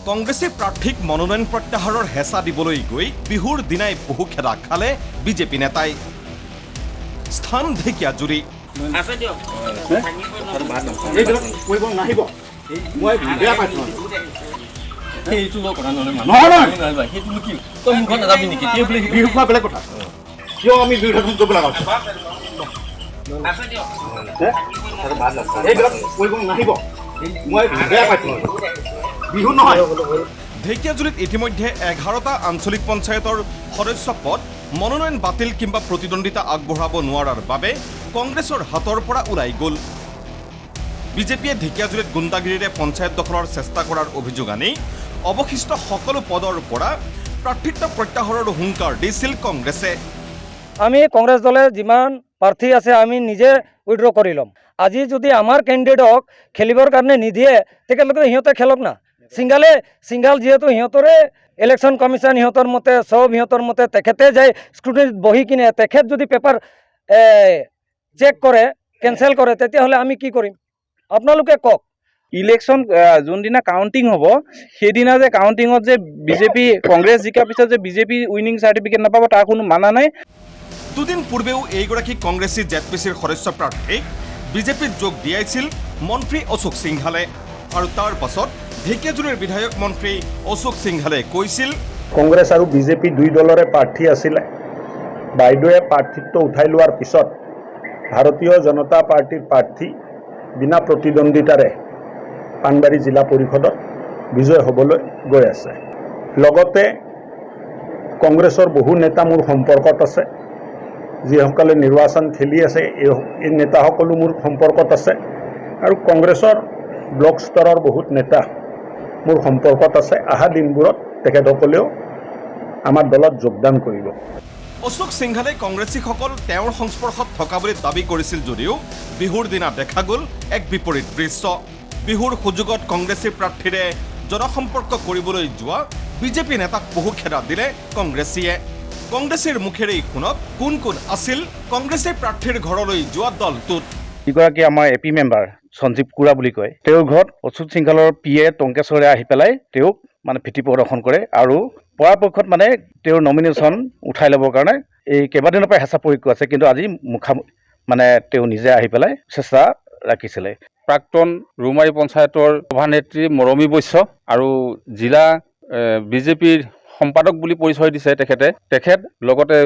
কংগ্ৰেছে প্ৰাৰ্থীক মনোনয়ন প্ৰত্যাহাৰৰ হেঁচা দিবলৈ গৈ বিহুৰ দিনাই বহু খেদা খালে বিজেপি নেতাই। স্থান ঢেকীয়াজুৰি। ঢেকীয়াজুলিত ইতিমধ্যে 11টা আঞ্চলিক পঞ্চায়তৰ সদস্য পদ মনোনয়ন বাতিল কিংবা প্ৰতিদ্বন্দ্বিতা আগবঢ়াব নোৱাৰাৰ বাবে কংগ্ৰেছৰ হাতৰ পৰা ওলাই গ'ল। বিজেপিয়ে ঢেকীয়াজুলিত গুণ্ডাগিৰিৰে পঞ্চায়ত দখলৰ চেষ্টা কৰাৰ অভিযোগ আনি অৱশিষ্ট সকলো পদৰ পৰা প্ৰাৰ্থিত্ব প্ৰত্যাহাৰৰ হুংকাৰ দিছিল কংগ্ৰেছে। আমি কংগ্ৰেছ দলে যিমান প্ৰাৰ্থী আছে আমি নিজে উইথড্ৰ কৰি ল'ম। আজি যদি আমাৰ কেণ্ডিডেটক খেলিবৰ কাৰণে নিদিয়ে তেতিয়াহ'লে সিহঁতে খেলক না। ছিংগাল যিহেতু সিহঁতৰে ইলেকশ্যন কমিশ্যন সিহঁতৰ মতে চব সিহঁতৰ মতে তেখেতে যায় স্ক্ৰুটিনিত বহি কিনে তেখেত যদি পেপাৰ চেক কৰে কেঞ্চেল কৰে তেতিয়াহ'লে আমি কি কৰিম আপোনালোকে কওক। ইলেকশ্যন যোনদিনা কাউণ্টিং হ'ব সেইদিনা যে কাউণ্টিঙত যে বিজেপি কংগ্ৰেছ জিকাৰ পিছত যে বিজেপি উইনিং চাৰ্টিফিকেট নাপাব তাৰ কোনো মানা নাই। দুদিন পূৰ্বেও এইগৰাকী কংগ্ৰেছী জেডপিচিৰ সদস্য প্ৰাৰ্থীক বিজেপিত যোগ দিয়াইছিল মন্ত্ৰী অশোক সিংহালে। আৰু তাৰ পাছত ঢেকীয়াজুলিৰ বিধায়ক মন্ত্ৰী অশোক সিংহালে কৈছিল, কংগ্ৰেছ আৰু বিজেপি দুই দলৰে প্ৰাৰ্থী আছিলে। বাইদেৱে প্ৰাৰ্থিত্ব উঠাই লোৱাৰ পিছত ভাৰতীয় জনতা পাৰ্টীৰ প্ৰাৰ্থী বিনা প্ৰতিদ্বন্দ্বিতাৰে পানবাৰী জিলা পৰিষদত বিজয় হ'বলৈ গৈ আছে। লগতে কংগ্ৰেছৰ বহু নেতা মোৰ সম্পৰ্কত আছে, যিসকলে নিৰ্বাচন খেলি আছে এই নেতাসকলো মোৰ সম্পৰ্কত আছে। আৰু কংগ্ৰেছৰ ব্লক স্তৰৰ বহুত নেতা মোৰ সম্পৰ্কত আছে। অহা দিনবোৰত তেখেতসকলেও আমাৰ দলত যোগদান কৰিব। অশোক সিংহালে কংগ্ৰেছীসকল তেওঁৰ সংস্পৰ্শত থকা বুলি দাবী কৰিছিল যদিও বিহুৰ দিনা দেখা গ'ল এক বিপৰীত দৃশ্য। বিহুৰ সুযোগত কংগ্ৰেছী প্ৰাৰ্থীৰে জনসম্পৰ্ক কৰিবলৈ যোৱা বিজেপি নেতাক বহু খেদা দিলে কংগ্ৰেছীয়ে। কংগ্ৰেছীৰ মুখেৰেই শুনক কোন কোন আছিল কংগ্ৰেছী প্ৰাৰ্থীৰ ঘৰলৈ যোৱা দলটোত। যিগৰাকী আমাৰ এপি মেম্বাৰ সঞ্জীৱ কুৰা বুলি কয়, তেওঁৰ ঘৰত অচ্যুত সিংহালৰ পিয়ে টংকেশ্বৰে আহি পেলাই তেওঁক মানে ভীতি প্ৰদৰ্শন কৰে আৰু পৰাপক্ষত মানে তেওঁৰ নমিনেশ্যন উঠাই ল'বৰ কাৰণে এই কেইবাদিনৰ পৰা হেঁচা প্ৰয়োগ আছে। কিন্তু আজি মানে তেওঁ নিজে আহি পেলাই চেষ্টা ৰাখিছিলে। প্ৰাক্তন ৰৌমাৰী পঞ্চায়তৰ সভানেত্ৰী মৰমী বৈশ্য আৰু জিলা বিজেপিৰ সম্পাদক বুলি পৰিচয় দিছে তেখেত লগতে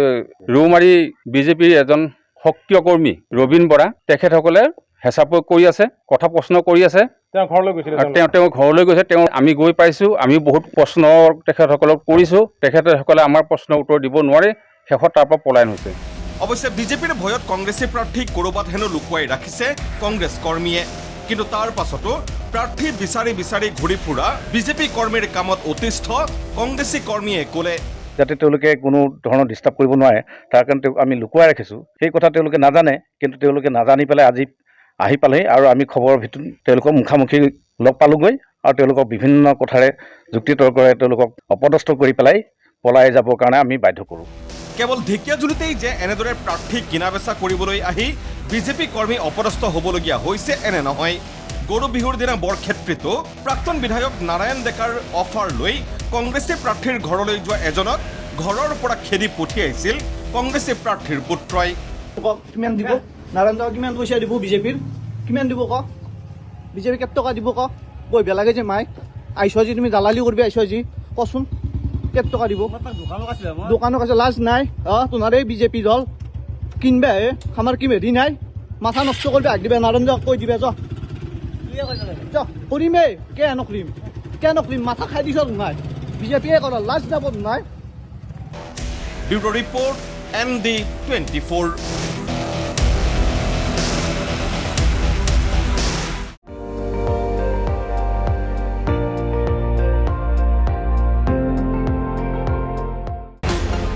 ৰৌমাৰী বিজেপিৰ এজন সক্ৰিয় কৰ্মী ৰবীন বৰা, তেখেতসকলে হেঁচা প্ৰয়োগ কৰি আছে, কথা প্ৰশ্ন কৰি আছে। তেওঁ ঘৰলৈ গৈছে। আমি গৈ পাইছোঁ, আমি বহুত প্ৰশ্ন তেখেতসকলক কৰিছোঁ। তেখেতসকলে আমাৰ প্ৰশ্নৰ উত্তৰ দিব নোৱাৰে, শেষত তাৰ পৰা পলায়ন হৈছে। অৱশ্যে বিজেপিৰ ভয়ত কংগ্ৰেছী প্ৰাৰ্থীক ক'ৰবাত হেনো লুকুৱাই ৰাখিছে কংগ্ৰেছ কৰ্মীয়ে। কিন্তু তাৰ পাছতো প্ৰাৰ্থী বিচাৰি ঘূৰি ফুৰা বিজেপি কৰ্মীৰ কামত অতিষ্ঠ কংগ্ৰেছী কৰ্মীয়ে ক'লে, যাতে তেওঁলোকে কোনো ধৰণৰ ডিষ্টাৰ্ব কৰিব নোৱাৰে তাৰ কাৰণে আমি লুকুৱাই ৰাখিছোঁ। সেই কথা তেওঁলোকে নাজানে, কিন্তু তেওঁলোকে নাজানি পেলাই আজি আহি পালেহি আৰু আমি খবৰৰ ভিতৰত তেওঁলোকক মুখামুখি লগ পালোঁগৈ আৰু তেওঁলোকক বিভিন্ন কথাৰে যুক্তি তৰ্কৰে তেওঁলোকক অপদস্থ কৰি পেলাই পলাই যাবৰ কাৰণে আমি বাধ্য কৰোঁ। কেৱল ঢেকীয়াজুলিতেই যে এনেদৰে প্ৰাৰ্থী কিনা বেচা কৰিবলৈ আহি বিজেপি কৰ্মী অপদস্থ হ'বলগীয়া হৈছে এনে নহয়। গৰু বিহুৰ দিনা বৰক্ষেত্ৰীতো প্ৰাক্তন বিধায়ক নাৰায়ণ ডেকাৰ অফাৰ লৈ কংগ্ৰেছী প্ৰাৰ্থীৰ ঘৰলৈ যোৱা এজনক ঘৰৰ পৰা খেদি পঠিয়াইছিল কংগ্ৰেছী প্ৰাৰ্থীৰ পুত্ৰই। কিমান দিব নাৰায়ণ ডেকা, কিমান পইচা দিব বিজেপিৰ, কিমান দিব ক বিজেপি কেই টকা দিব ক বহিব লাগে যে মাই আহিছ আজি তুমি দালালি কৰিবি আহিছ আজি কচোন কেই টকা দিব। দোকানত আছে লাজ নাই তোমাৰ এই বিজেপি দল কিনবে আমাৰ কি হেৰি নাই, মাথা নষ্ট কৰিবি হাক দিবে নাৰায়ণ ডেকাক কৈ দিবে কৰিমেই কিয় নকৰিম মাথা খাই দিছ নাই বিজেপিয়ে কৰা লাজ যাব নাই। Bureau report ND24।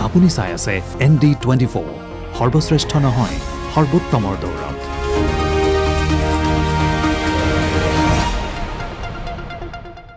আপুনি চাই আছে ND24, সৰ্বশ্ৰেষ্ঠ নহয় সৰ্বোত্তমৰ দৌৰ।